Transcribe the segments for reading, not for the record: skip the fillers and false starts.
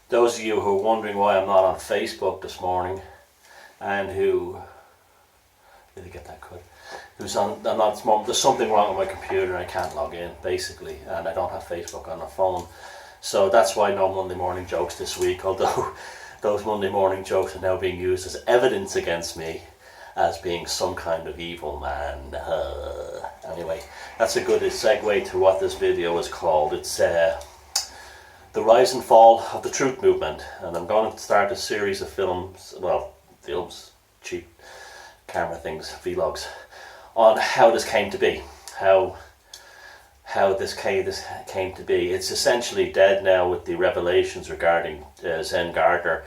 those of you who are wondering why I'm not on Facebook this morning, and who, did I get that cut? Who's on, I'm not at this moment, there's something wrong with my computer and I can't log in, basically, and I don't have Facebook on my phone. So that's why no Monday morning jokes this week, although those Monday morning jokes are now being used as evidence against me as being some kind of evil man. Anyway, that's a good segue to what this video is called. It's the rise and fall of the truth movement, and I'm going to start a series of films, cheap camera things, vlogs, on how this came to be, how this came to be. It's essentially dead now with the revelations regarding Zen Gardner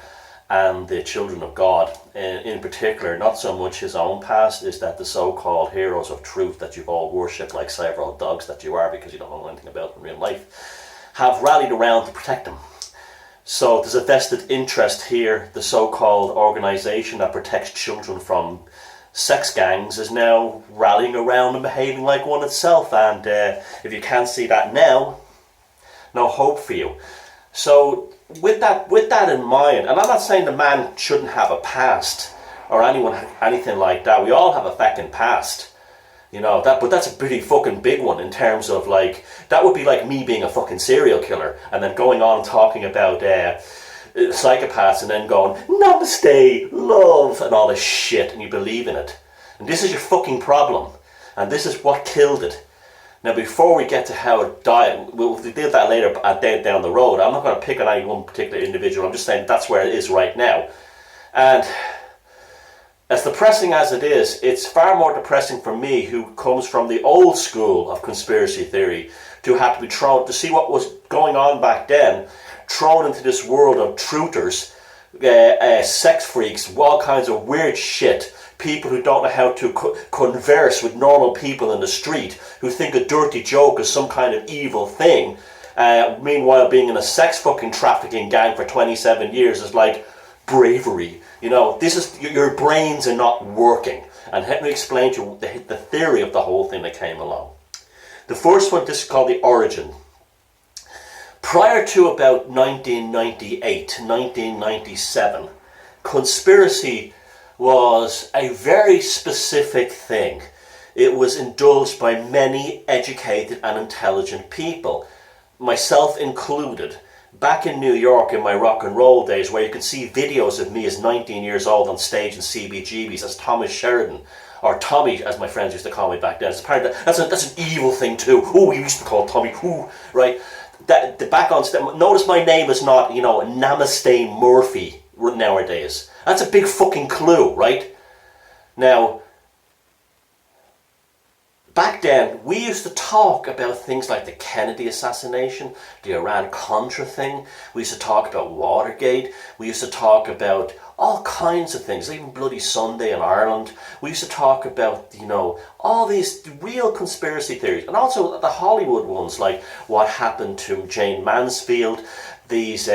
and the children of God. In particular, not so much his own past, is that the so-called heroes of truth that you've all worshipped like several dogs that you are because you don't know anything about them in real life, have rallied around to protect him. So there's a vested interest here. The so-called organization that protects children from sex gangs is now rallying around and behaving like one itself, and if you can't see that now, no hope for you. So with that in mind, and I'm not saying the man shouldn't have a past or anything like that. We all have a fucking past, you know, but that's a pretty fucking big one in terms of, like, that would be like me being a fucking serial killer and then going on and talking about psychopaths and then going, namaste, love, and all this shit, and you believe in it. And this is your fucking problem. And this is what killed it. Now, before we get to how it died, we'll deal with that later down the road. I'm not going to pick on any one particular individual. I'm just saying that's where it is right now. And as depressing as it is, it's far more depressing for me, who comes from the old school of conspiracy theory, to have to be thrown, to see what was going on back then, thrown into this world of truthers, sex freaks, all kinds of weird shit, people who don't know how to converse with normal people in the street, who think a dirty joke is some kind of evil thing, meanwhile being in a sex fucking trafficking gang for 27 years is like bravery. You know, this is, your brains are not working. And let me explain to you the theory of the whole thing that came along. The first one, this is called the origin. Prior to about 1998, 1997, conspiracy was a very specific thing. It was indulged by many educated and intelligent people, myself included. Back in New York in my rock and roll days, where you could see videos of me as 19 years old on stage in CBGBs as Thomas Sheridan, or Tommy, as my friends used to call me back then. That's an evil thing too. Oh, we used to call Tommy, ooh, right? The back on stage, notice my name is not, you know, Namaste Murphy nowadays. That's a big fucking clue, right? Now, back then, we used to talk about things like the Kennedy assassination, the Iran-Contra thing. We used to talk about Watergate. We used to talk about all kinds of things, even Bloody Sunday in Ireland. We used to talk about, you know, all these real conspiracy theories, and also the Hollywood ones, like what happened to Jane Mansfield, these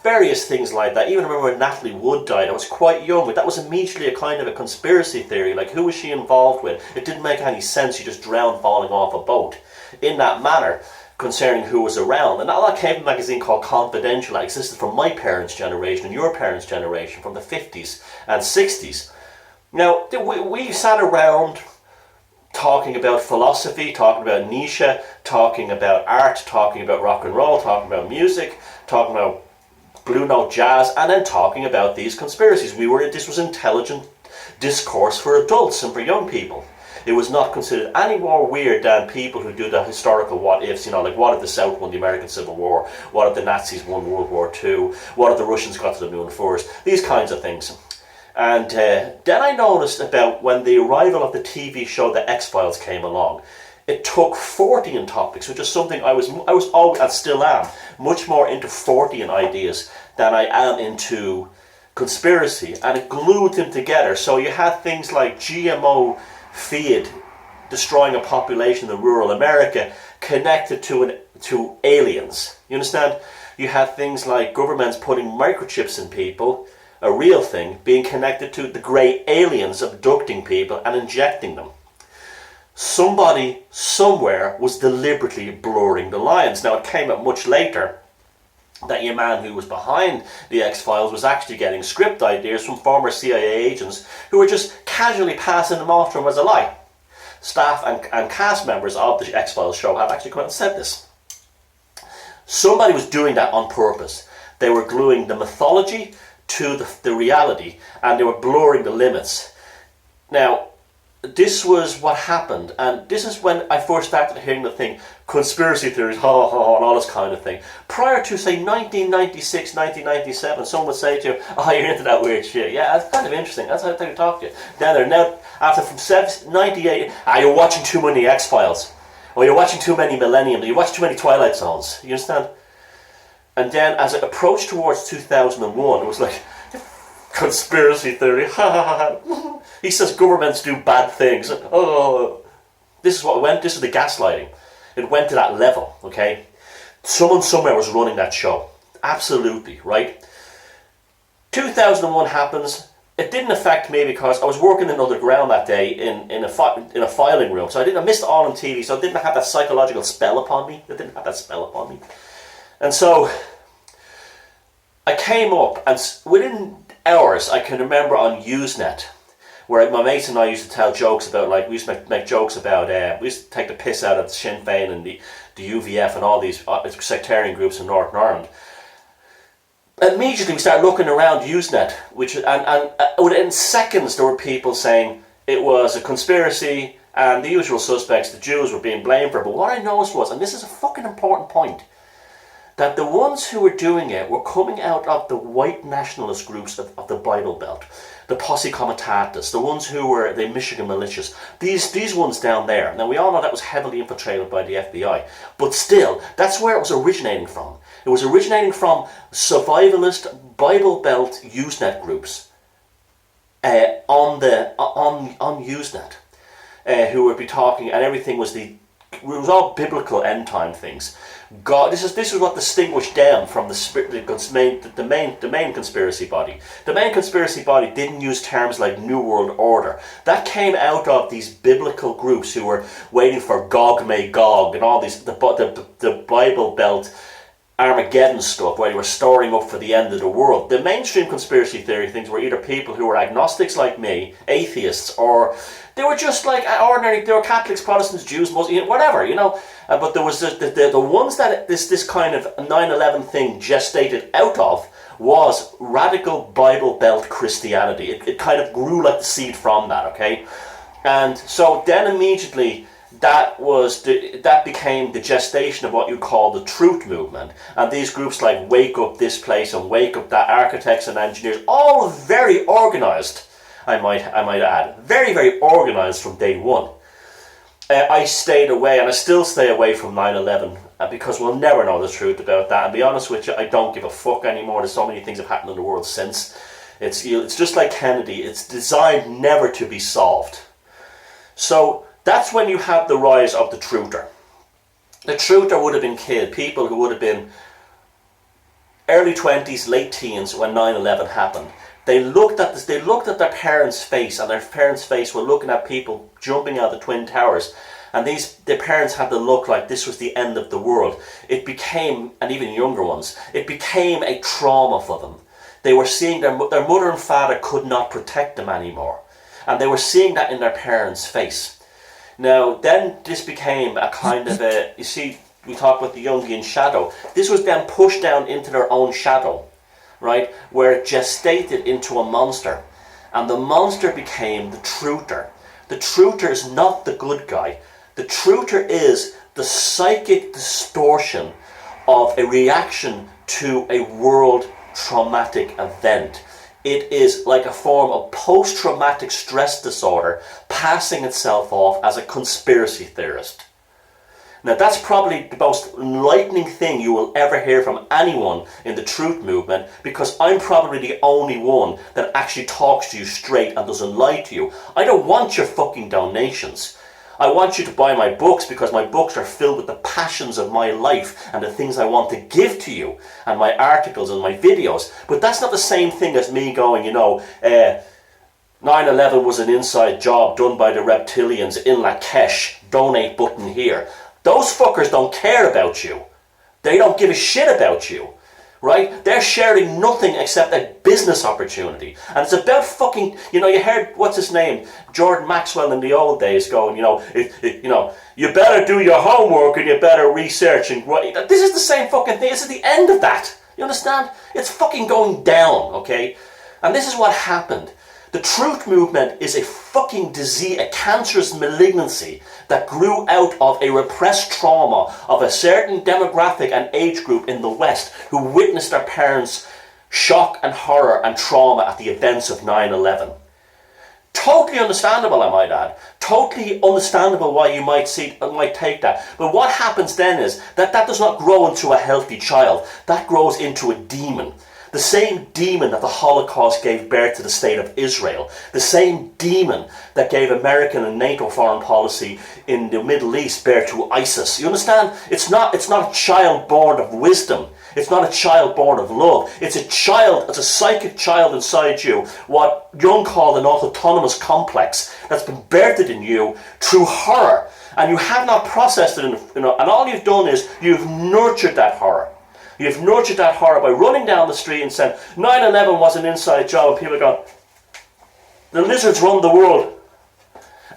various things like that. Even remember when Natalie Wood died, I was quite young, but that was immediately a kind of a conspiracy theory. Like, who was she involved with? It didn't make any sense. She just drowned falling off a boat in that manner, concerning who was around. And all that came from a magazine called Confidential. That existed from my parents' generation and your parents' generation, from the 50s and 60s. Now, we sat around talking about philosophy, talking about Nietzsche, talking about art, talking about rock and roll, talking about music, talking about Blue Note jazz, and then talking about these conspiracies. This was intelligent discourse for adults and for young people. It was not considered any more weird than people who do the historical what-ifs, you know, like what if the South won the American Civil War? What if the Nazis won World War II? What if the Russians got to the moon first? These kinds of things. And then I noticed about when the arrival of the TV show The X-Files came along, it took Fortean topics, which is something I was always, and still am, much more into Fortean ideas than I am into conspiracy, and it glued them together. So you had things like GMO feed destroying a population in rural America connected to aliens. You understand? You had things like governments putting microchips in people, a real thing, being connected to the grey aliens abducting people and injecting them. Somebody somewhere was deliberately blurring the lines. Now, it came up much later that your man who was behind the X-Files was actually getting script ideas from former CIA agents who were just casually passing them off to him as a lie. Staff and cast members of the X-Files show have actually come out and said this. Somebody was doing that on purpose. They were gluing the mythology to the reality, and they were blurring the limits. Now, this was what happened, and this is when I first started hearing the thing, conspiracy theories, and all this kind of thing. Prior to, say, 1996, 1997, someone would say to you, oh, you're into that weird shit. Yeah, that's kind of interesting. That's how they talk to you. Then they're now, after from 98, you're watching too many X-Files. Or you're watching too many Millenniums. You watch too many Twilight Zones. You understand? And then as it approached towards 2001, it was like, conspiracy theory, He says governments do bad things. Oh, this is what it went. This is the gaslighting. It went to that level. Okay, someone somewhere was running that show. Absolutely right. 2001 happens. It didn't affect me because I was working in underground that day in a filing room. So I missed all on TV. So I didn't have that psychological spell upon me. It didn't have that spell upon me. And so I came up, and within hours, I can remember on Usenet, where my mates and I used to tell jokes about, like, we used to make jokes about, we used to take the piss out of Sinn Féin and the UVF and all these sectarian groups in Northern Ireland. Immediately we started looking around Usenet, and within seconds there were people saying it was a conspiracy and the usual suspects, the Jews, were being blamed for it. But what I noticed was, and this is a fucking important point, that the ones who were doing it were coming out of the white nationalist groups of the Bible Belt, the Posse Comitatus, the ones who were the Michigan militias, these ones down there. Now we all know that was heavily infiltrated by the FBI, but still, that's where it was originating from. It was originating from survivalist Bible Belt Usenet groups on Usenet, who would be talking, and everything was it was all biblical end time things. God, this is what distinguished them from the main conspiracy body. The main conspiracy body didn't use terms like New World Order. That came out of these biblical groups who were waiting for Gog Magog and all these the Bible Belt Armageddon stuff, where they were storing up for the end of the world. The mainstream conspiracy theory things were either people who were agnostics like me, atheists, or they were just like ordinary. They were Catholics, Protestants, Jews, Muslims, whatever, you know. But there was the ones that this kind of 9/11 thing gestated out of was radical Bible Belt Christianity. It kind of grew like the seed from that, okay. And so then immediately that became the gestation of what you call the truth movement. And these groups like Wake Up This Place and Wake Up That, architects and engineers, all very organized, I might add, very, very organized from day one. I stayed away, and I still stay away from 9/11 because we'll never know the truth about that. And to be honest with you, I don't give a fuck anymore. There's so many things have happened in the world since. It's just like Kennedy. It's designed never to be solved. So that's when you have the rise of the truther. The truther would have been people who would have been early 20s, late teens when 9/11 happened. They looked at this. They looked at their parents' face, and their parents' face were looking at people jumping out of the Twin Towers, and their parents had to look like this was the end of the world. It became, and even younger ones, it became a trauma for them. They were seeing their mother and father could not protect them anymore, and they were seeing that in their parents' face. Now, then this became a kind of you see, we talk about the Jungian shadow. This was then pushed down into their own shadow, right, where it gestated into a monster. And the monster became the truther. The truther is not the good guy. The truther is the psychic distortion of a reaction to a world traumatic event. It is like a form of post-traumatic stress disorder passing itself off as a conspiracy theorist. Now that's probably the most enlightening thing you will ever hear from anyone in the truth movement, because I'm probably the only one that actually talks to you straight and doesn't lie to you. I don't want your fucking donations. I want you to buy my books because my books are filled with the passions of my life and the things I want to give to you, and my articles and my videos. But that's not the same thing as me going, 9/11 was an inside job done by the reptilians in Lakesh. Donate button here. Those fuckers don't care about you. They don't give a shit about you. right? They're sharing nothing except a business opportunity. And it's about fucking, you know, you heard, what's his name? Jordan Maxwell in the old days going, you know, you better do your homework and you better research and write. This is the same fucking thing. This is the end of that. You understand? It's fucking going down, okay? And this is what happened. The truth movement is a fucking disease, a cancerous malignancy that grew out of a repressed trauma of a certain demographic and age group in the West who witnessed their parents' shock and horror and trauma at the events of 9/11. Totally understandable, I might add. Totally understandable why you might take that. But what happens then is that does not grow into a healthy child. That grows into a demon. The same demon that the Holocaust gave birth to the state of Israel. The same demon that gave American and NATO foreign policy in the Middle East birth to ISIS. You understand? It's not a child born of wisdom. It's not a child born of love. It's a psychic child inside you, what Jung called an autonomous complex that's been birthed in you through horror. And you have not processed it, and all you've done is you've nurtured that horror. You've nurtured that horror by running down the street and saying 9/11 was an inside job, and people go, the lizards run the world.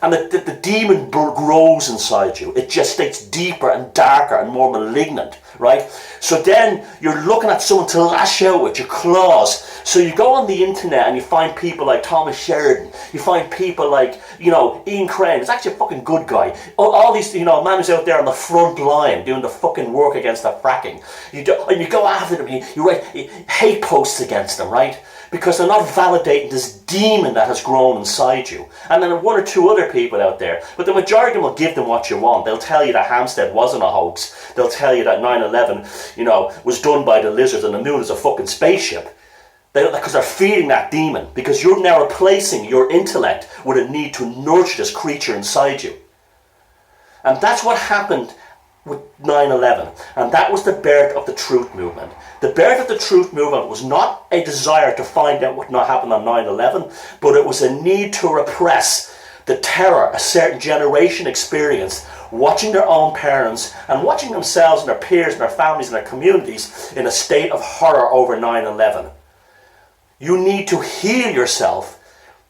And the demon grows inside you. It just gets deeper and darker and more malignant, right? So then you're looking at someone to lash out with your claws. So you go on the internet and you find people like Thomas Sheridan. You find people like, Ian Crane. He's actually a fucking good guy. All these, man who's out there on the front line doing the fucking work against the fracking. And you go after them. You write hate posts against them, right? Because they're not validating this demon that has grown inside you. And then one or two other people out there. But the majority of them will give them what you want. They'll tell you that Hampstead wasn't a hoax. They'll tell you that 9/11, was done by the lizards and the moon is a fucking spaceship. Because they're feeding that demon. Because you're now replacing your intellect with a need to nurture this creature inside you. And that's what happened with 9/11, and that was the birth of the truth movement. The birth of the truth movement was not a desire to find out what not happened on 9/11, but it was a need to repress the terror a certain generation experienced watching their own parents and watching themselves and their peers and their families and their communities in a state of horror over 9/11. You need to heal yourself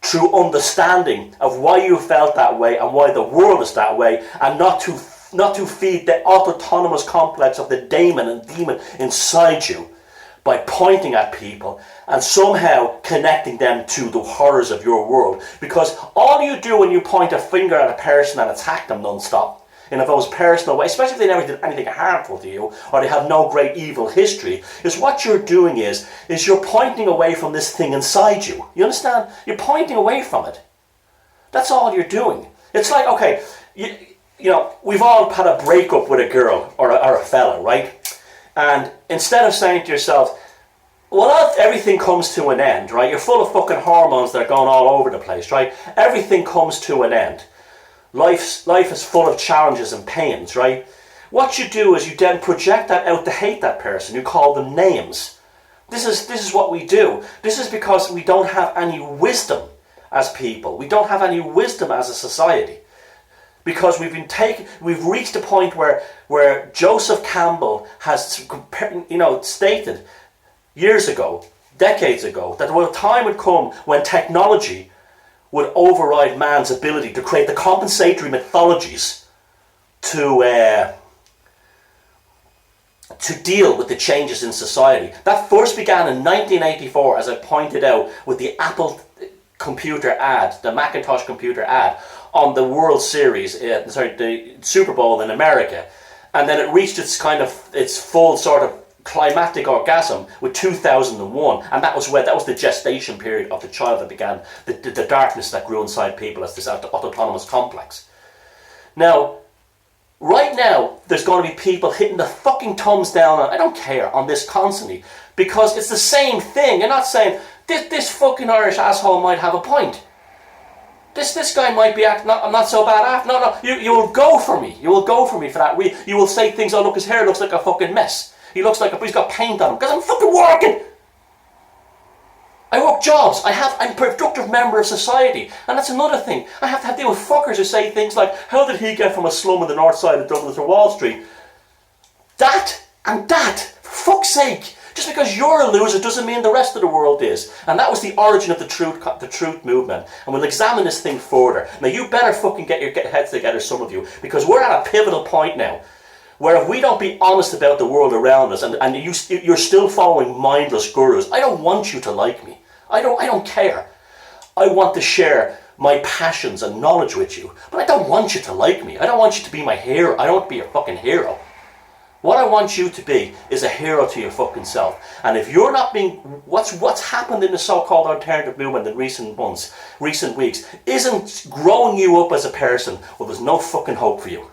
through understanding of why you felt that way and why the world is that way, and not to feed the autonomous complex of the demon inside you by pointing at people and somehow connecting them to the horrors of your world. Because all you do when you point a finger at a person and attack them non-stop, in a most personal way, especially if they never did anything harmful to you or they have no great evil history, is what you're doing is you're pointing away from this thing inside you. You understand? You're pointing away from it. That's all you're doing. It's like, okay, we've all had a breakup with a girl or a fella, right? And instead of saying to yourself, well, everything comes to an end, right? You're full of fucking hormones that are going all over the place, right? Everything comes to an end. Life is full of challenges and pains, right? What you do is you then project that out to hate that person. You call them names. This is what we do. This is because we don't have any wisdom as people. We don't have any wisdom as a society. Because we've reached a point where Joseph Campbell has, stated years ago, decades ago, that a time would come when technology would override man's ability to create the compensatory mythologies to deal with the changes in society. That first began in 1984, as I pointed out, with the Apple computer ad, the Macintosh computer ad, on the World Series, the Super Bowl in America. And then it reached its full sort of climactic orgasm with 2001, and that was the gestation period of the child that began the darkness that grew inside people as this autonomous complex. Now, right now, there's going to be people hitting the fucking thumbs down on, I don't care, on this constantly, because it's the same thing. You're not saying, this fucking Irish asshole might have a point. This guy might be acting, I'm not so bad after. No, you will go for me. You will go for me for that. You will say things, oh look, his hair looks like a fucking mess. He looks like he's got paint on him. Because I'm fucking working. I work jobs. I'm a productive member of society. And that's another thing. I have to deal with fuckers who say things like, how did he get from a slum in the north side of Dublin to Wall Street? That, for fuck's sake, Just because you're a loser doesn't mean the rest of the world is. And that was the origin of the truth movement. And we'll examine this thing further. Now you better fucking get your heads together, some of you, because we're at a pivotal point now, where if we don't be honest about the world around us, and you're still following mindless gurus, I don't want you to like me. I don't care. I want to share my passions and knowledge with you, but I don't want you to like me. I don't want you to be my hero. I don't want to be your fucking hero. What I want you to be is a hero to your fucking self. And if you're not being, what's happened in the so-called alternative movement in recent months, recent weeks, isn't growing you up as a person, well, there's no fucking hope for you.